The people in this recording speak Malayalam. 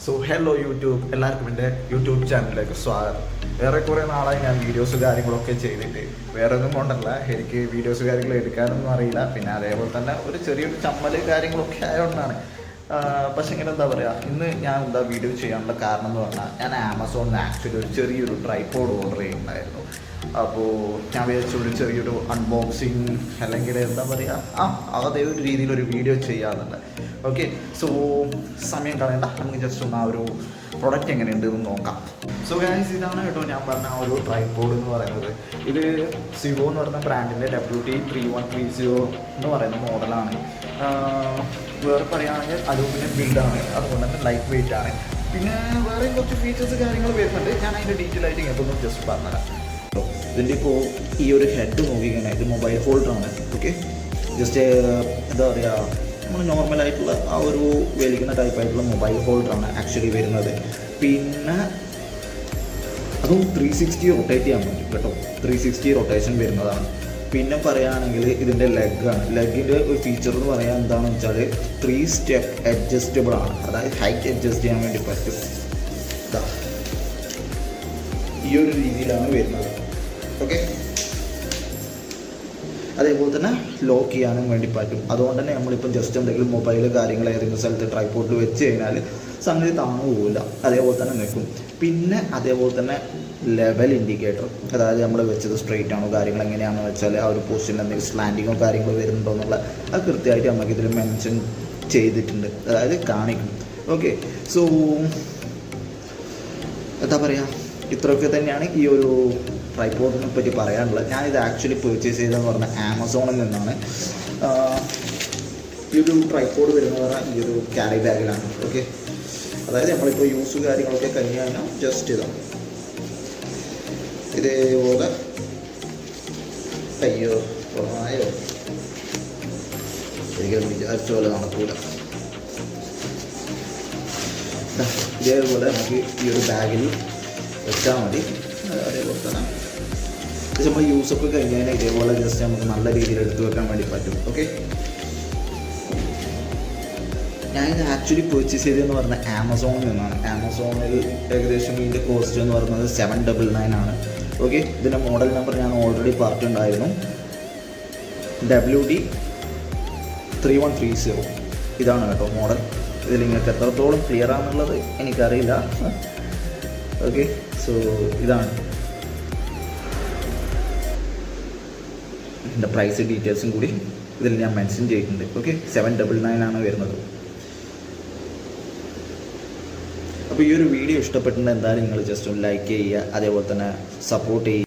സോ ഹലോ യൂട്യൂബ്, എല്ലാവർക്കും എൻ്റെ യൂട്യൂബ് ചാനലിലേക്ക് സ്വാഗതം. വേറെ കുറേ നാളായി ഞാൻ വീഡിയോസ് കാര്യങ്ങളൊക്കെ ചെയ്തിട്ട്. വേറെ ഒന്നും കൊണ്ടല്ല, എനിക്ക് വീഡിയോസ് കാര്യങ്ങൾ എടുക്കാനൊന്നും അറിയില്ല. പിന്നെ അതേപോലെ തന്നെ ഒരു ചെറിയൊരു ചമ്മൽ കാര്യങ്ങളൊക്കെ ആയതുകൊണ്ടാണ്. പക്ഷെ ഇങ്ങനെ എന്താ പറയുക, ഇന്ന് ഞാൻ വീഡിയോ ചെയ്യാനുള്ള കാരണം എന്ന് പറഞ്ഞാൽ, ഞാൻ ആമസോണിൽ ആക്ച്വലി ഒരു ചെറിയൊരു ട്രൈപോഡ് ഓർഡർ ചെയ്യുന്നുണ്ടായിരുന്നു. അപ്പോൾ ഞാൻ വിചാരിച്ചു ഒരു ചെറിയൊരു അൺബോക്സിങ് അല്ലെങ്കിൽ എന്താ പറയുക, അതേ ഒരു രീതിയിലൊരു വീഡിയോ ചെയ്യാറുണ്ട്. ഓക്കെ, സോ സമയം കളയണ്ട, നമുക്ക് ജസ്റ്റ് ഒന്ന് ആ ഒരു പ്രൊഡക്റ്റ് എങ്ങനെയുണ്ട് എന്ന് നോക്കാം. സോ ഗൈസ്, ഇതാണ് കേട്ടോ ഞാൻ പറഞ്ഞ ആ ഒരു ട്രൈപോഡ് എന്ന് പറയുന്നത്. ഇത് സിവോ എന്ന് പറയുന്ന ബ്രാൻഡിൻ്റെ WT3130 എന്ന് പറയുന്ന മോഡലാണ്. വേറെ പറയുകയാണെങ്കിൽ അലൂമിനിയം ബിൽഡാണ്, അതുകൊണ്ട് തന്നെ ലൈറ്റ് വെയിറ്റ് ആണ്. പിന്നെ വേറെയും കുറച്ച് ഫീച്ചേഴ്സ് കാര്യങ്ങൾ വരുന്നുണ്ട്. ഞാൻ അതിൻ്റെ ഡീറ്റെയിൽ ആയിട്ട് ഇങ്ങനത്തെ ജസ്റ്റ് പറഞ്ഞുതരാം. ഇതിൻ്റെ ഇപ്പോൾ ഈ ഒരു ഹെഡ് നോക്കിക്കഴിഞ്ഞാൽ ഇത് മൊബൈൽ ഹോൾഡറാണ്. ഓക്കെ, ജസ്റ്റ് എന്താ പറയുക, നമ്മൾ നോർമലായിട്ടുള്ള ആ ഒരു വലിക്കുന്ന ടൈപ്പായിട്ടുള്ള മൊബൈൽ ഹോൾഡറാണ് ആക്ച്വലി വരുന്നത്. പിന്നെ അതും 360 റൊട്ടേറ്റ് ചെയ്യാൻ പറ്റും കേട്ടോ, 360 റൊട്ടേഷൻ വരുന്നതാണ്. പിന്നെ പറയുകയാണെങ്കിൽ ഇതിൻ്റെ ലെഗാണ്. ലെഗിൻ്റെ ഒരു ഫീച്ചർ എന്ന് പറയാൻ എന്താണെന്ന് വെച്ചാൽ 3 സ്റ്റെപ്പ് അഡ്ജസ്റ്റബിൾ ആണ്. അതായത് ഹൈറ്റ് അഡ്ജസ്റ്റ് ചെയ്യാൻ വേണ്ടി പറ്റും. ഈ ഒരു രീതിയിലാണ് വരുന്നത്. ഓക്കെ, അതേപോലെ തന്നെ ലോക്ക് ചെയ്യാനും വേണ്ടി പറ്റും. അതുകൊണ്ട് തന്നെ നമ്മളിപ്പോൾ ജസ്റ്റ് എന്തെങ്കിലും മൊബൈൽ കാര്യങ്ങൾ ഏതെങ്കിലും സ്ഥലത്ത് ട്രൈപോഡിൽ വെച്ച് കഴിഞ്ഞാൽ സംഗതി താങ്ങു പോവില്ല, അതേപോലെ തന്നെ നിൽക്കും. പിന്നെ അതേപോലെ തന്നെ ലെവൽ ഇൻഡിക്കേറ്റർ, അതായത് നമ്മൾ വെച്ചത് സ്ട്രെയിറ്റ് ആണോ കാര്യങ്ങൾ എങ്ങനെയാണെന്ന് വെച്ചാൽ ആ ഒരു പൊസിഷനിൽ എന്തെങ്കിലും സ്ലാൻഡിങ്ങോ കാര്യങ്ങളോ വരുന്നുണ്ടോ എന്നുള്ള അത് കൃത്യമായിട്ട് നമുക്കിതിൽ മെൻഷൻ ചെയ്തിട്ടുണ്ട്, അതായത് കാണിക്കും. ഓക്കെ, സോ എന്താ പറയുക, ഇത്രയൊക്കെ തന്നെയാണ് ഈ ഒരു ട്രൈപോഡിനെ പറ്റി പറയാനുള്ളത്. ഞാനിത് ആക്ച്വലി പർച്ചേസ് ചെയ്തതെന്ന് പറഞ്ഞാൽ ആമസോണിൽ നിന്നാണ്. ഈ ഒരു ട്രൈപോഡ് വരുന്നത് പറഞ്ഞാൽ ഈ ഒരു ക്യാരി ബാഗിലാണ്. ഓക്കെ, അതായത് നമ്മളിപ്പോൾ യൂസ് കാര്യങ്ങളൊക്കെ കഴിഞ്ഞ് കഴിഞ്ഞാൽ ജസ്റ്റ് ഇതാണ് ഇതേപോലെ അയ്യോ കുറവായോ ഒരിക്കലും വിചാരിച്ച പോലെ നടക്കൂല. ഇതേപോലെ നമുക്ക് ഈ ഒരു ബാഗിൽ വെച്ചാൽ മതി. അതേപോലെ തന്നെ നമ്മൾ യൂസൊക്കെ കഴിഞ്ഞ് കഴിഞ്ഞാൽ ഇതേപോലെ ജസ്റ്റ് നമുക്ക് നല്ല രീതിയിൽ എടുത്തു വെക്കാൻ വേണ്ടി പറ്റും. ഓക്കെ, ഞാനിത് ആക്ച്വലി പർച്ചേസ് ചെയ്തതെന്ന് പറഞ്ഞാൽ ആമസോണിൽ നിന്നാണ്. ആമസോണിൽ ഏകദേശം ഇതിൻ്റെ കോസ്റ്റ് എന്ന് പറയുന്നത് 799 ആണ്. ഓക്കെ, ഇതിൻ്റെ മോഡൽ നമ്പർ ഞാൻ ഓൾറെഡി പറഞ്ഞിട്ടുണ്ടായിരുന്നു, WT3130. ഇതാണ് കേട്ടോ മോഡൽ. ഇതിൽ നിങ്ങൾക്ക് എത്രത്തോളം ക്ലിയർ ആണെന്നുള്ളത് എനിക്കറിയില്ല. ഓക്കെ, സോ ഇതാണ് ഇതിൻ്റെ പ്രൈസ് ഡീറ്റെയിൽസും കൂടി ഇതിൽ ഞാൻ മെൻഷൻ ചെയ്തിട്ടുണ്ട്. ഓക്കെ, 799 ആണ് വരുന്നത്. അപ്പോൾ ഈ ഒരു വീഡിയോ ഇഷ്ടപ്പെട്ടിട്ടുണ്ടെങ്കിൽ എന്തായാലും നിങ്ങൾ ജസ്റ്റ് ഒന്ന് ലൈക്ക് ചെയ്യുക, അതേപോലെ തന്നെ സപ്പോർട്ട് ചെയ്യുക.